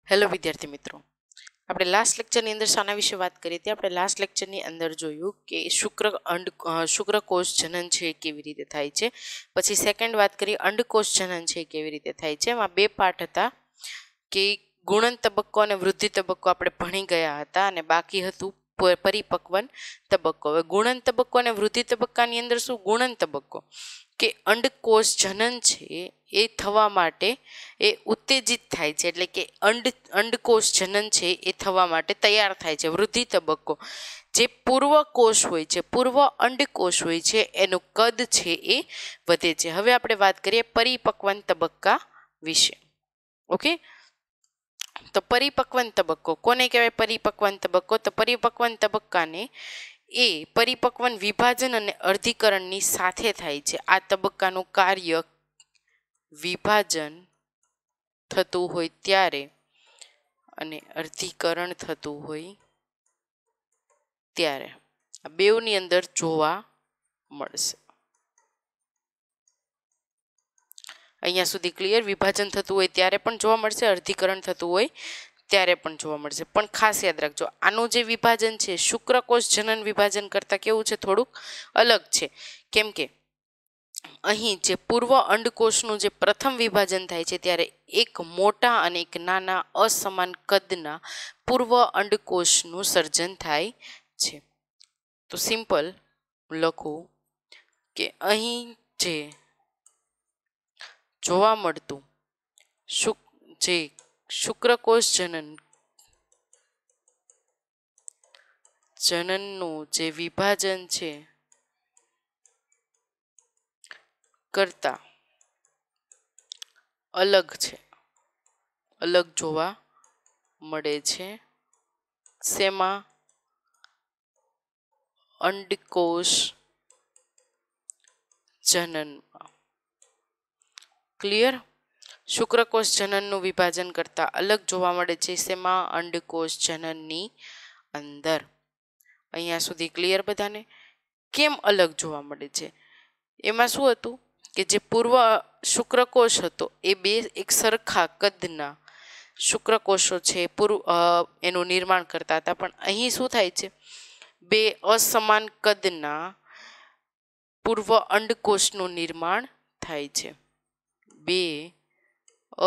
Hello વિદ્યાર્થી મિત્રો, આપણે લાસ્ટ લેક્ચરની અંદર શાના વિશે વાત કરી હતી? આપણે લાસ્ટ લેક્ચરની અંદર જોયું કે શુક્રકોષ જનન છે એ કેવી રીતે થાય છે. પછી સેકન્ડ વાત કરી અંડકોષ જનન છે એ કેવી રીતે થાય છે. એમાં બે પાર્ટ હતા કે ગુણન તબક્કો અને વૃદ્ધિ તબક્કો આપણે ભણી ગયા હતા અને બાકી હતું પરિપક્વન તબક્કો. હવે ગુણન તબક્કો અને વૃદ્ધિ તબક્કાની અંદર શું? ગુણન તબક્કો કે અંડકોષ જનન છે એ થવા માટે એ ઉત્તેજિત થાય છે, એટલે કે અંડકોષ જનન છે એ થવા માટે તૈયાર થાય છે. વૃદ્ધિ તબક્કો જે પૂર્વ કોષ હોય છે, પૂર્વ અંડકોષ હોય છે, એનું કદ છે એ વધે છે. હવે આપણે વાત કરીએ પરિપક્વન તબક્કા વિશે. ઓકે, તો પરિપક્વન તબક્કો કોને કહેવાય? પરિપક્વન તબક્કો, તો પરિપક્વન તબક્કાને એ પરિપક્વન વિભાજન અને અર્ધીકરણની સાથે થાય છે. આ તબક્કાનું કાર્ય વિભાજન થતું હોય ત્યારે અને અર્ધીકરણ થતું હોય ત્યારે આ બેઉની અંદર જોવા મળશે. અહીંયા સુધી ક્લિયર? વિભાજન થતું હોય ત્યારે પણ જોવા મળશે, અર્ધીકરણ થતું હોય ત્યારે પણ જોવા મળશે. પણ ખાસ યાદ રાખજો, આનું જે વિભાજન છે શુક્રકોષ જનન વિભાજન કરતાં કેવું છે? થોડુંક અલગ છે. કેમ કે અહીં જે પૂર્વ અંડકોષનું જે પ્રથમ વિભાજન થાય છે ત્યારે એક મોટા અને એક નાના અસમાન કદના પૂર્વ અંડકોષનું સર્જન થાય છે. તો સિમ્પલ લખું કે અહીં જે જોવા મળતું જે શુક્રકોષ જનનનું જે વિભાજન છે કરતા અલગ છે, અલગ જોવા મળે છે. શેમાં? અંડકોષ જનનમાં. ક્લિયર? શુક્રકોષ જનનનું વિભાજન કરતા અલગ જોવા મળે છે. શેમાં? અંડકોષ જનનની અંદર. અહીંયા સુધી ક્લિયર બધાને? કેમ અલગ જોવા મળે છે? એમાં શું હતું કે જે પૂર્વ શુક્રકોષ હતો એ બે એક સરખા કદના શુક્રકોષો છે એનું નિર્માણ કરતા હતા. પણ અહીં શું થાય છે? બે અસમાન કદના પૂર્વ અંડકોષનું નિર્માણ થાય છે. બે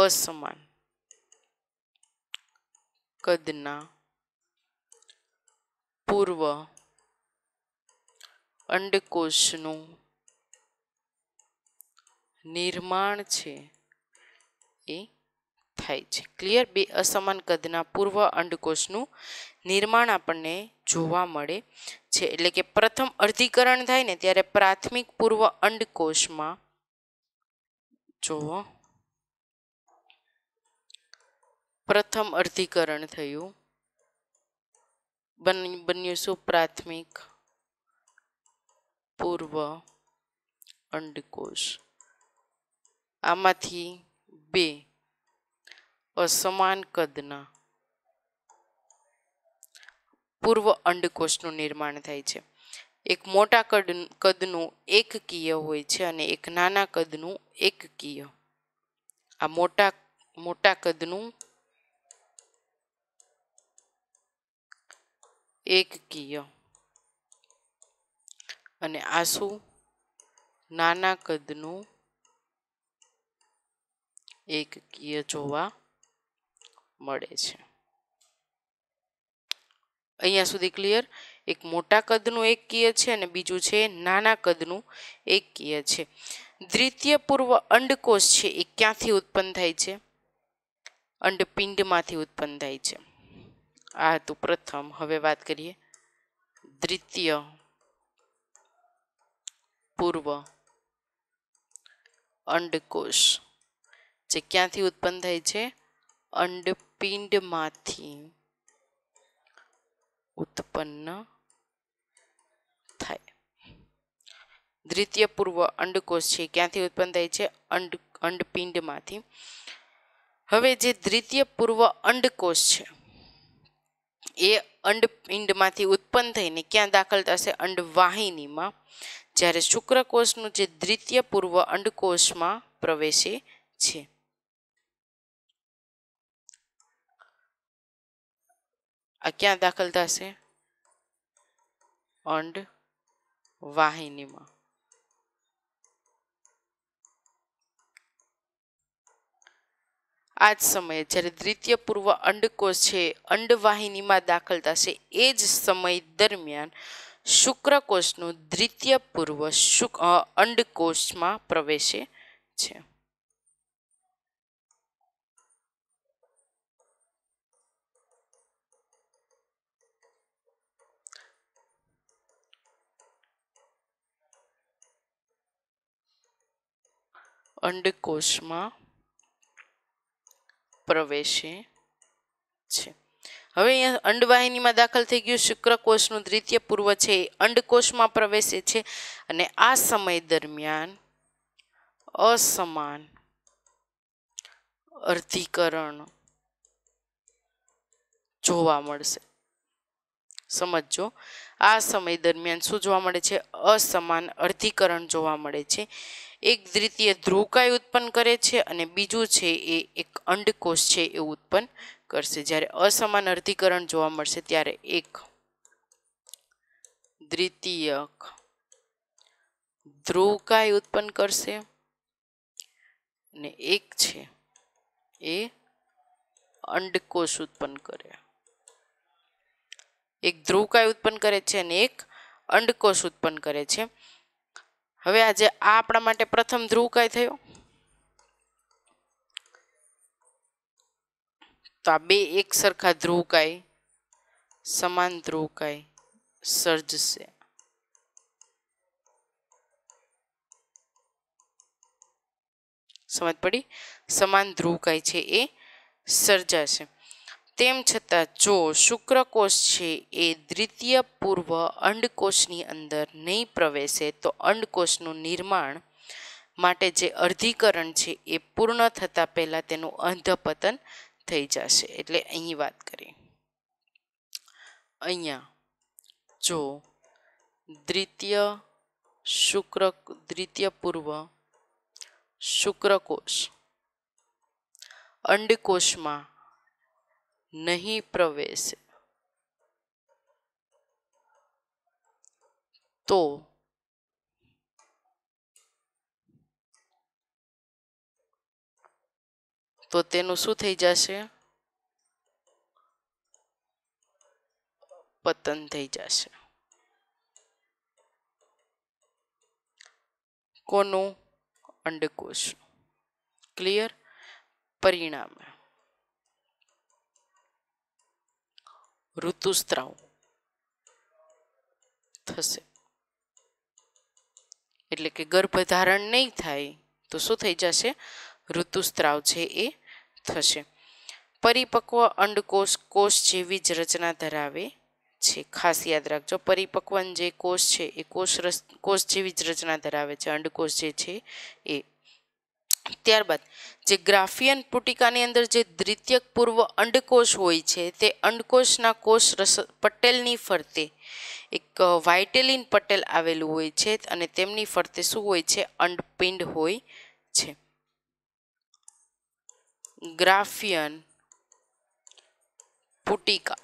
અસમાન કદના પૂર્વ અંડકોષનું નિર્માણ છે એ થાય છે. ક્લિયર? બે અસમાન કદના પૂર્વ અંડકોષનું નિર્માણ આપણને જોવા મળે છે. એટલે કે પ્રથમ અર્ધીકરણ થાય ને ત્યારે પ્રાથમિક પૂર્વ અંડકોષમાં પ્રથમ અર્ધીકરણ થયું, બન્યું શું? પ્રાથમિક પૂર્વ અંડકોષ. આમાંથી બે અસમાન કદના પૂર્વ અંડકોષનું નિર્માણ થાય છે. એક મોટા કદનું એકકીય હોય છે અને એક નાના કદનું એકકીય. આ મોટા કદનું એકકીય અને આ શું? નાના કદનું એકકીય જોવા મળે છે. અહીંયા સુધી ક્લિયર? એક મોટા કદનું એકકીય છે અને બીજું છે નાના કદનું એકકીય છે. દ્વિતીય પૂર્વ અંડકોષ છે એ ક્યાંથી ઉત્પન્ન થાય છે? અંડપિંડમાંથી ઉત્પન્ન થાય છે. આ હતું પ્રથમ. હવે વાત કરીએ દ્વિતીય પૂર્વ અંડકોષ જે ક્યાંથી ઉત્પન્ન થાય છે? અંડપિંડમાંથી ઉત્પન્ન થાય. દ્વિતીય પૂર્વ અંડકોષ છે ક્યાંથી ઉત્પન્ન થાય છે? અંડપિંડમાંથી. હવે જે દ્વિતીય પૂર્વ અંડકોષ છે એ અંડપિંડમાંથી ઉત્પન્ન થઈને ક્યાં દાખલ થશે? અંડવાહિનીમાં. જ્યારે શુક્રકોષનું જે દ્વિતીય પૂર્વ અંડકોષમાં પ્રવેશે છે. આ ક્યાં દાખલ થશે? અંડ વાહિનીમાં. આ જ સમયે જ્યારે દ્વિતીય પૂર્વ અંડકોષ છે અંડવાહિનીમાં દાખલ થશે એ જ સમય દરમિયાન શુક્રકોષનું દ્વિતીય પૂર્વ અંડકોષમાં પ્રવેશે છે. અંડકોષમાં પ્રવેશે છે. હવે અહીંયા અંડવાહિનીમાં દાખલ થઈ ગયું શુક્રકોષનું દ્વિતીય પૂર્વ છે એ અંડકોષમાં પ્રવેશે છે અને આ સમય દરમિયાન અસમાન અર્ધીકરણ જોવા મળશે. સમજો, આ સમય દરમિયાન શું જોવા મળે છે? અસમાન અર્ધીકરણ જોવા મળે છે. એક દ્વિતીય ધ્રુવકાય ઉત્પન્ન કરે છે અને બીજું છે એ એક અંડકોષ છે એ ઉત્પન્ન કરશે. જ્યારે અસમાન અર્ધીકરણ જોવા મળશે ત્યારે એક દ્વિતીયક ધ્રુવકાય ઉત્પન્ન કરશે અને એક છે એ અંડકોષ ઉત્પન્ન કરે. એક ધ્રુવકાય ઉત્પન્ન કરે છે અને એક અંડકોષ ઉત્પન્ન કરે છે. હવે આજે આ આપણા માટે પ્રથમ ધ્રુવકાય થયો. તો આ બે એક સરખા ધ્રુવકાય સમાન ધ્રુવકાય સર્જશે. સમજ પડી? સમાન ધ્રુવકાય છે એ સર્જાશે. તેમ છતાં જો શુક્રકોષ છે એ દ્વિતીય પૂર્વ અંડકોષની અંદર નહીં પ્રવેશે તો અંડકોષનું નિર્માણ માટે જે અર્ધીકરણ છે એ પૂર્ણ થતા પહેલા તેનું અધઃપતન થઈ જશે. એટલે અહીં વાત કરીએ, અહીંયા જો દ્વિતીય પૂર્વ શુક્રકોષ અંડકોષમાં નહીં પ્રવેશે તો તેનું શું થઈ જશે? પતન થઈ જશે. કોનું? અંડકોષ. ક્લિયર? પરિણામે ઋતુસ્ત્રાવ થશે. એટલે કે ગર્ભધારણ નહીં થાય તો શું થઈ જશે? ઋતુસ્ત્રાવ છે એ થશે. પરિપક્વ અંડકોષ કોષ જેવી જ રચના ધરાવે છે. ખાસ યાદ રાખજો, પરિપક્વ જે કોષ છે એ કોષ જેવી જ રચના ધરાવે છે, અંડકોષ જે છે એ. ત્યારબાદ જે ગ્રાફિયન પુટિકાની અંદર જે દ્વિતીયક પૂર્વ અંડકોષ હોય છે તે અંડકોષના કોષ પટેલની ફરતે એક વાઇટેલિન પટેલ આવેલું હોય છે અને તેમની ફરતે શું હોય છે? અંડપિંડ હોય છે. ગ્રાફિયન પુટિકા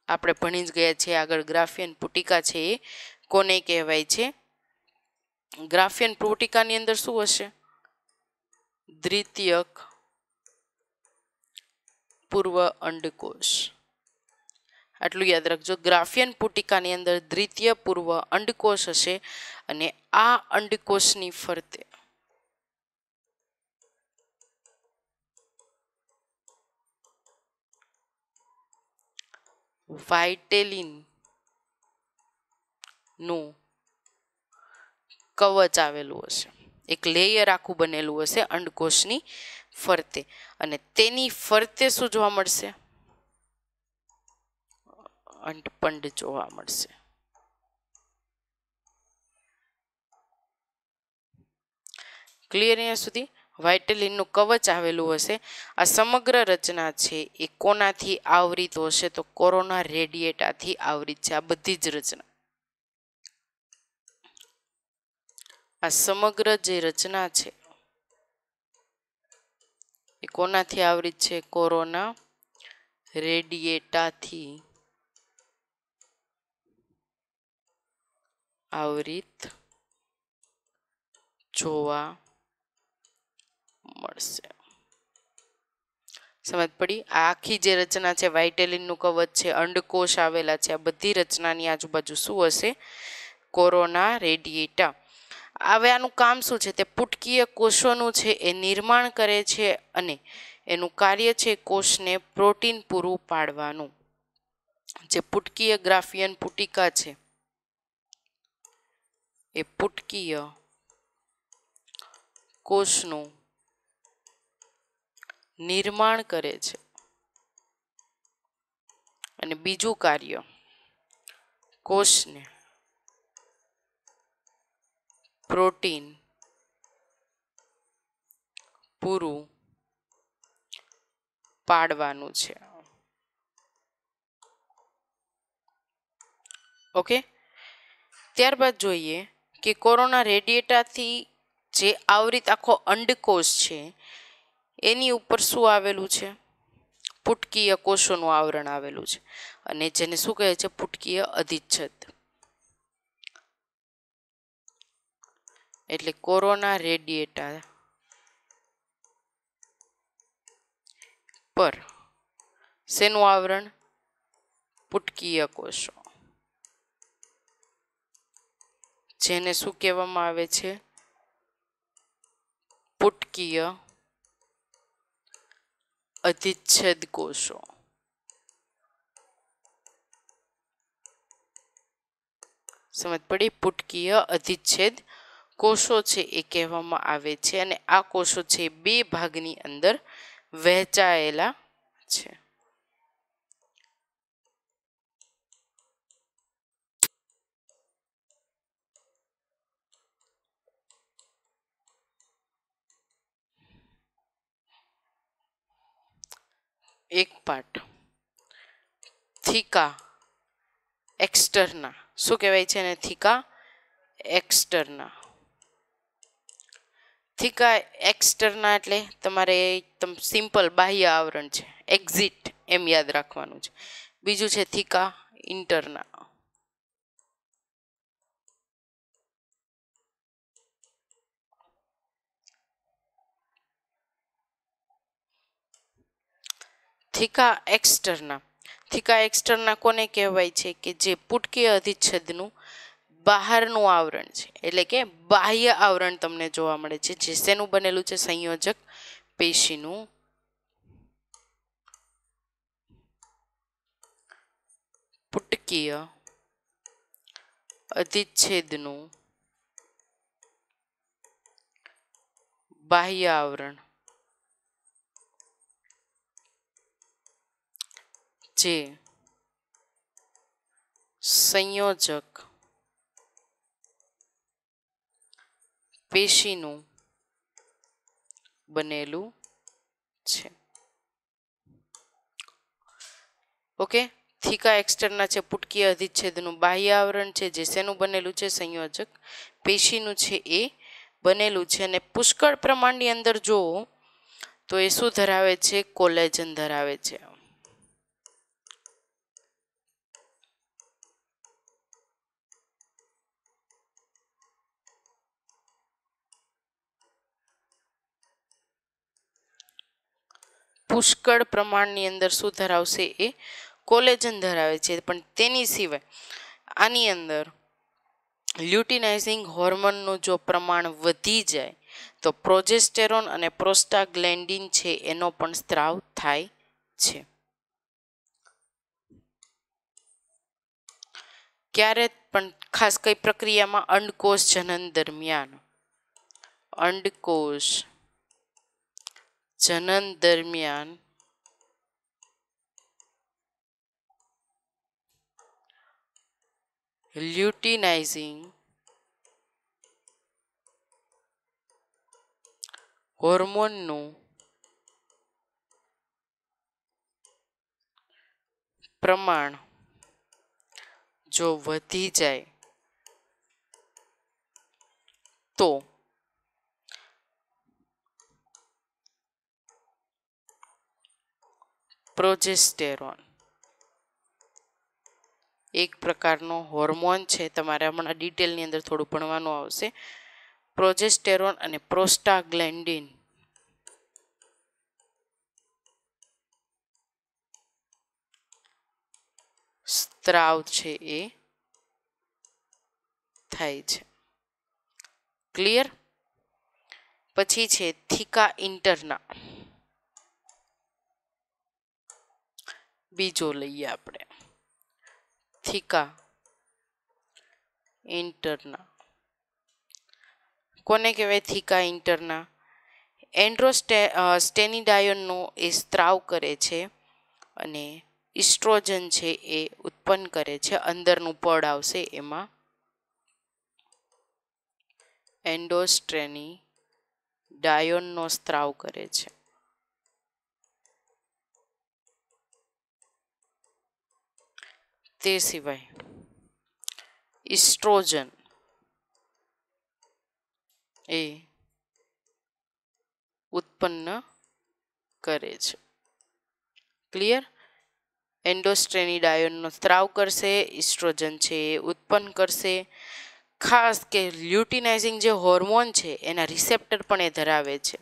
આપણે ભણી જ ગયા છીએ આગળ. ગ્રાફિયન પુટિકા છે એ કોને કહેવાય છે? ગ્રાફિયન પુટિકાની અંદર શું હશે? દ્વિતીયક પૂર્વ અંડકોષ. આટલું યાદ રાખજો, ગ્રાફિયન પુટિકાની અંદર દ્વિતીય પૂર્વ અંડકોષ હશે અને આ અંડકોષની ફરતે વાઇટેલિન નું કવચ આવેલું હશે, એક લેયર આખું બનેલું હશે અંડકોષની ફરતે અને તેની ફરતે શું જોવા મળશે? અંડપંડ જોવા મળશે. ક્લિયર અહીંયા સુધી? વાઇટેલિનનું કવચ આવેલું હશે. આ સમગ્ર રચના છે એ કોનાથી આવરિત હશે? તો કોરોના રેડિયેટાથી આવરિત છે. આ બધી જ રચના, આ સમગ્ર જે રચના છે એ કોનાથી આવરિત છે? કોરોના રેડિયેટાથી આવરિત જોવા મળશે. સમજ પડી? આ આખી જે રચના છે, વાઇટેલિનનું કવચ છે, અંડકોષ આવેલા છે, આ બધી રચનાની આજુબાજુ શું હશે? કોરોના રેડિયેટા. હવે આનું કામ શું છે? તે પુટકીય કોષોનું છે એ નિર્માણ કરે છે અને એનું કાર્ય છે કોષને પ્રોટીન પૂરું પાડવાનું. જે પુટકીય ગ્રાફિયન પુટિકા છે એ પુટકીય કોષનું નિર્માણ કરે છે અને બીજું કાર્ય કોષને પ્રોટીન પૂરું પાડવાનું છે. ઓકે, ત્યારબાદ જોઈએ કે કોરોના રેડિયેટાથી જે આવરિત આખો અંડકોષ છે એની ઉપર શું આવેલું છે? પુટકીય કોષોનું આવરણ આવેલું છે અને જેને શું કહે છે? પુટકીય અધિચ્છદ. એટલે કોરોના રેડિયેટા પર શેનું આવરણ? પુટકીય કોષો, જેને શું કહેવામાં આવે છે? પુટકીય અધિચ્છદ કોષો. સમજ પડી? પુટકીય અધિચ્છદ કોષો છે એ કહેવામાં આવે છે અને આ કોષો છે બે ભાગની અંદર વહેંચાયેલા છે. એક પાર્ટ થીકા એક્સટર્ના. શું કહેવાય છે એને? થીકા એક્સટર્ના. થીકા એક્સટર્ના એટલે તમારે સિમ્પલ બાહ્ય આવરણ છે, એક્ઝિટ એમ યાદ રાખવાનું છે. બીજું છે થીકા ઇન્ટરના. થીકા એક્સટર્ના. થીકા એક્સટર્ના કોને કહેવાય છે? કે જે પુટકીય અધિચ્છદનું બહારનું આવરણ છે, એટલે કે બાહ્ય આવરણ તમને જોવા મળે છે. જે શેનું બનેલું છે? સંયોજક પેશીનું. પુટકીય અધિચ્છેદનું બાહ્ય આવરણ જે સંયોજક પેશીનું બનેલું છે. ઓકે, થીકા એક્સટર્ના છે પુટકીય અધિચ્છેદનું બાહ્ય આવરણ છે જે શેનું બનેલું છે? સંયોજક પેશીનું છે એ બનેલું છે. અને પુષ્કળ પ્રમાણની અંદર જોવો તો એ શું ધરાવે છે? કોલેજન ધરાવે છે. પુષ્કળ પ્રમાણની અંદર શું ધરાવશે? એ કોલેજન ધરાવે છે. પણ તેની સિવાય આની અંદર લ્યુટિનાઇઝિંગ હોર્મોનનું જો પ્રમાણ વધી જાય તો પ્રોજેસ્ટેરોન અને પ્રોસ્ટાગ્લેન્ડિન છે એનો પણ સ્ત્રાવ થાય છે. ક્યારે પણ? ખાસ કઈ પ્રક્રિયામાં? અંડકોષ જનન દરમિયાન. અંડકોષ જનન દરમિયાન લ્યુટિનાઇઝિંગ હોર્મોનનું પ્રમાણ જો વધી જાય તો પ્રોજેસ્ટેરોન એક પ્રકારનો હોર્મોન છે. તમારે હમણાં ડિટેલની અંદર થોડું ભણવાનું આવશે. પ્રોજેસ્ટેરોન અને પ્રોસ્ટાગ્લેન્ડિન સ્ત્રાવ છે એ થાય છે. ક્લિયર? પછી છે થીકા ઇન્ટરના. બીજો લઈએ આપણે થીકા ઇન્ટરના. કોને કહેવાય થીકા ઇન્ટરના? સ્ટેનિડાયોનનો એ સ્ત્રાવ કરે છે અને ઇસ્ટ્રોજન છે એ ઉત્પન્ન કરે છે. અંદરનું પડ આવશે એમાં એન્ડોસ્ટ્રેનિડાયોનનો સ્ત્રાવ કરે છે. તે સિવાય ઇસ્ટ્રોજન એ ઉત્પન્ન કરે છે. ક્લિયર? એન્ડોસ્ટ્રેનિડાયોનનો સ્ત્રાવ કરશે, ઇસ્ટ્રોજન છે એ ઉત્પન્ન કરશે. ખાસ કે લ્યુટિનાઇઝિંગ જે હોર્મોન છે એના રિસેપ્ટર પણ એ ધરાવે છે.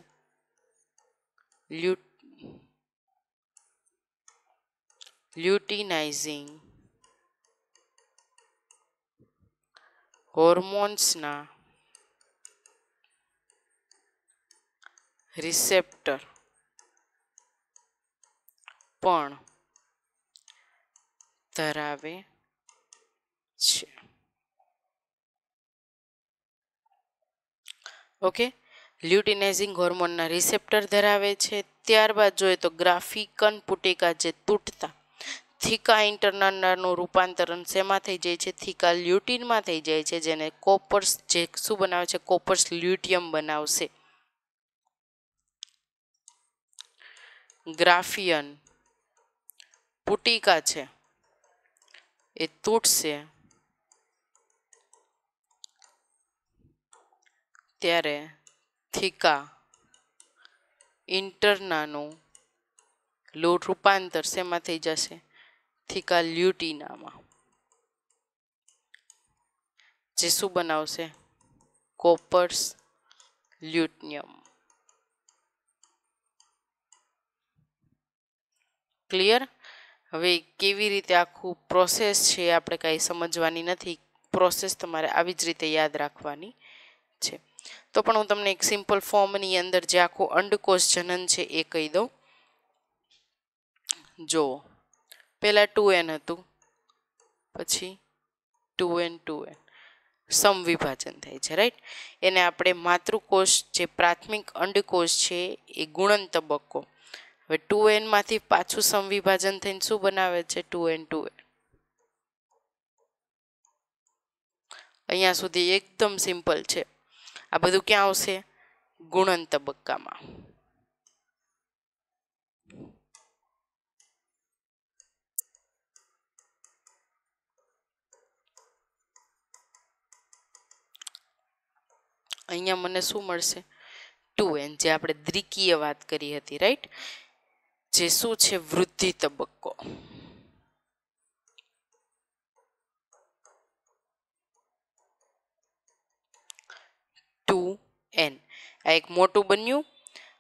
લ્યુટિનાઇઝિંગ હોર્મોન્સના રિસેપ્ટર પણ ધરાવે છે. ઓકે, લ્યુટિનાઇઝિંગ હોર્મોનના રિસેપ્ટર ધરાવે છે. ત્યારબાદ જોઈએ તો ગ્રાફિકન પુટિકા જે તૂટતા થીકા ઇન્ટરનલનું રૂપાંતરણ શેમાં થઈ જાય છે? થીકા લ્યુટિનમાં થઈ જાય છે, જેને કોપર્સ જે શું બનાવે છે? કોપર્સ લ્યુટિયમ બનાવશે. ગ્રાફિયન પુટિકા છે એ તૂટશે ત્યારે થીકા ઇન્ટરનાનું રૂપાંતર શેમાં થઈ જશે? થીકા લ્યુટિનામાં, જે શું બનાવશે? કોપર્સ લ્યુટિયમ. ક્લિયર? હવે કેવી રીતે આખું પ્રોસેસ છે આપણે કાંઈ સમજવાની નથી. પ્રોસેસ તમારે આવી જ રીતે યાદ રાખવાની છે. તો પણ હું તમને એક સિમ્પલ ફોર્મની અંદર જે આખું અંડકોષ જનન છે એ કહી દઉં. જો પહેલા 2n હતું, પછી 2n સમવિભાજન થાય છે, રાઈટ? એને આપણે માતૃકોષ જે પ્રાથમિક અંડકોષ છે એ ગુણન તબક્કો. હવે 2n માંથી પાછું સમવિભાજન થઈને શું બનાવે છે? 2n. અહીંયા સુધી એકદમ સિમ્પલ છે. આ બધું ક્યાં આવશે? ગુણન તબક્કામાં. અહીંયા મને શું મળશે? 2n, જે આપણે દ્વિકીય વાત કરી હતી, રાઈટ? જે શું છે? વૃદ્ધિ તબક્કો. n આ એક મોટું બન્યું.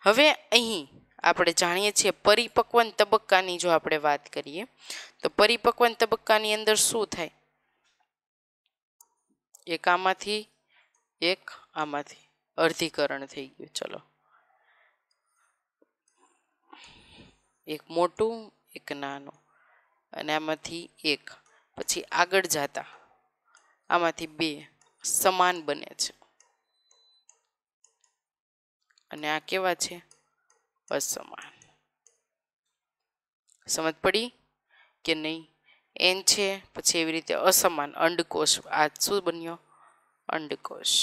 હવે અહીં આપણે જાણીએ છીએ પરિપક્વન તબક્કાની જો આપણે વાત કરીએ તો પરિપક્વન તબક્કાની અંદર શું થાય? એક આમાંથી એક આમાંથી અર્ધીકરણ થઈ ગયું. ચલો, એક મોટું એક નાનું, અને આમાંથી એક પછી આગળ જતા આમાંથી બે સમાન બને છે, અને આ કેવા છે? અસમાન. સમજ પડી કે નહીં? n છે, પછી એવી રીતે અસમાન અંડકોષ. આ શું બન્યો? અંડકોષ.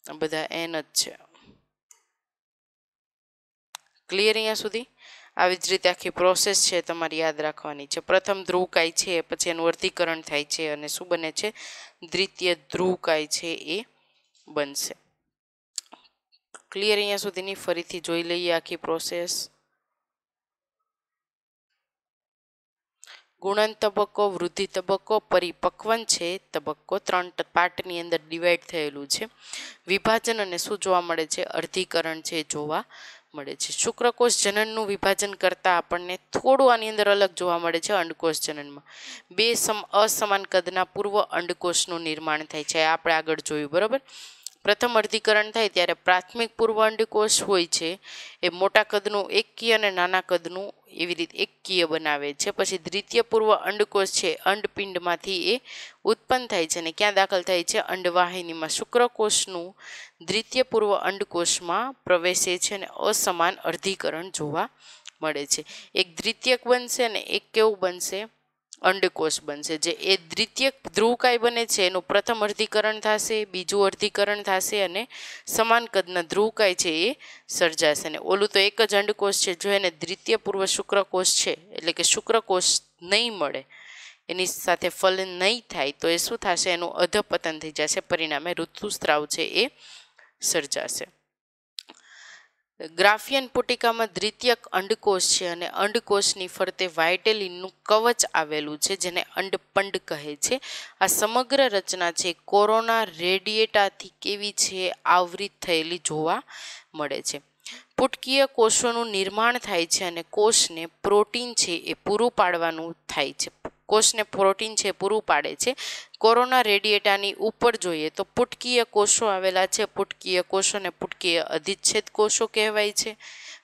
બધા n જ છે. ક્લિયર અહીંયા સુધી? આવી જ રીતે આખી પ્રોસેસ છે તમારે યાદ રાખવાની છે. પ્રથમ ધ્રુવકાય છે, પછી એનું અર્ધીકરણ થાય છે અને શું બને છે? દ્વિતીય ધ્રુવકાય છે એ બનશે. ક્લિયર અહીંયા સુધીની? ફરીથી જોઈ લઈએ આખી પ્રોસેસ. ગુણન તબક્કો, વૃદ્ધિ તબક્કો, પરિપક્વન છે તબક્કો 3 પાર્ટની અંદર ડિવાઈડ થયેલું છે. વિભાજન અને શું જોવા મળે છે? અર્ધીકરણ છે જોવા મળે છે. શુક્રકોષ જનનનું વિભાજન કરતા આપણને થોડું આની અંદર અલગ જોવા મળે છે. અંડકોષ જનનમાં 2 અસમાન કદના પૂર્વ અંડકોષનું નિર્માણ થાય છે. આપણે આગળ જોયું, બરાબર. પ્રથમ અર્ધીકરણ થાય ત્યારે પ્રાથમિક પૂર્વ અંડકોષ હોય છે એ મોટા કદનું એકકીય અને નાના કદનું એવી રીતે એકકીય બનાવે છે. પછી દ્વિતીય પૂર્વ અંડકોષ છે અંડપિંડમાંથી એ ઉત્પન્ન થાય છે અને ક્યાં દાખલ થાય છે? અંડવાહિનીમાં. શુક્રકોષનું દ્વિતીય પૂર્વ અંડકોષમાં પ્રવેશે છે અને અસમાન અર્ધીકરણ જોવા મળે છે. એક દ્વિતીયક બનશે અને એક કેવું બનશે? અંડકોષ બનશે. જે એ દ્વિતીયક ધ્રુવકાય બને છે એનું પ્રથમ અર્ધીકરણ થશે, બીજું અર્ધીકરણ થશે અને સમાન કદના ધ્રુવકાય છે એ સર્જાશે. અને ઓલું તો એક જ અંડકોષ છે. જો એને દ્વિતીય પૂર્વ શુક્રકોષ છે એટલે કે શુક્રકોષ નહીં મળે, એની સાથે ફલન નહીં થાય તો એ શું થશે? એનું અધપતન થઈ જશે. પરિણામે ઋતુસ્રાવ છે એ સર્જાશે. ગ્રાફિયન પુટિકામાં દ્વિતીયક અંડકોષ છે અને અંડકોષની ફરતે વાઇટેલિનનું કવચ આવેલું છે જેને અંડપંડ કહે છે. આ સમગ્ર રચના છે કોરોના રેડિયેટાથી કેવી છે? આવૃત થયેલી જોવા મળે છે. પુટકીય કોષોનું નિર્માણ થાય છે અને કોષને પ્રોટીન છે એ પૂરું પાડવાનું થાય છે. કોષને પ્રોટીન છે પૂરું પાડે છે. કોરોના રેડિયેટાની ઉપર જોઈએ તો પુટકીય કોષો આવેલા છે. પુટકીય કોષોને પુટકીય અધિચ્છેદ કોષો કહેવાય છે.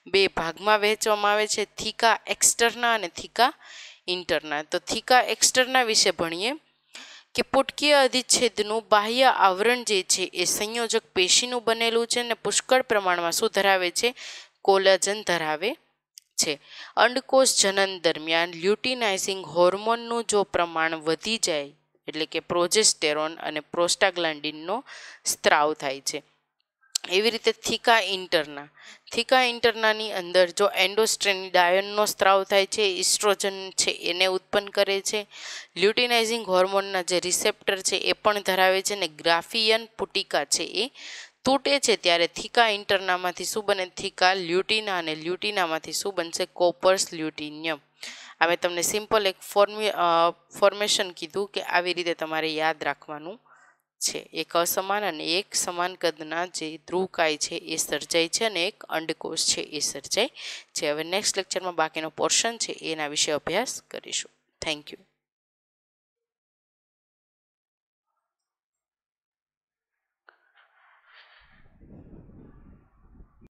2 ભાગમાં વહેંચવામાં આવે છે, થીકા એક્સટર્ના અને થીકા ઇન્ટરના. તો થીકા એક્સટર્ના વિશે ભણીએ કે પુટકીય અધિચ્છેદનું બાહ્ય આવરણ જે છે એ સંયોજક પેશીનું બનેલું છે અને પુષ્કળ પ્રમાણમાં શું ધરાવે છે? કોલેજન ધરાવે છે. અંડકોષ જનન દરમિયાન લ્યુટિનાઇઝિંગ હોર્મોનનું જો પ્રમાણ વધી જાય એટલે કે પ્રોજેસ્ટેરોન અને પ્રોસ્ટાગ્લાન્ડિનનો સ્ત્રાવ થાય છે. એવી રીતે થીકા ઇન્ટરનાની અંદર જો એન્ડોસ્ટ્રેનિડાયનનો સ્ત્રાવ થાય છે, ઇસ્ટ્રોજન છે એને ઉત્પન્ન કરે છે. લ્યુટિનાઇઝિંગ હોર્મોનના જે રિસેપ્ટર છે એ પણ ધરાવે છે અને ગ્રાફિયન પુટિકા છે એ તૂટે છે ત્યારે થીકા ઇન્ટરનામાંથી શું બને? થીકા લ્યુટિના અને લ્યુટિનામાંથી શું બનશે? કોપર્સ લ્યુટિનિયમ. આ મેં તમને સિમ્પલ એક ફોર્મેશન કીધું કે આવી રીતે તમારે યાદ રાખવાનું છે. એક અસમાન અને એક સમાન કદના જે ધ્રુવકાય છે એ સર્જાય છે અને એક અંડકોષ છે એ સર્જાય છે. હવે નેક્સ્ટ લેક્ચરમાં બાકીનો પોર્શન છે એના વિશે અભ્યાસ કરીશું. Thank you.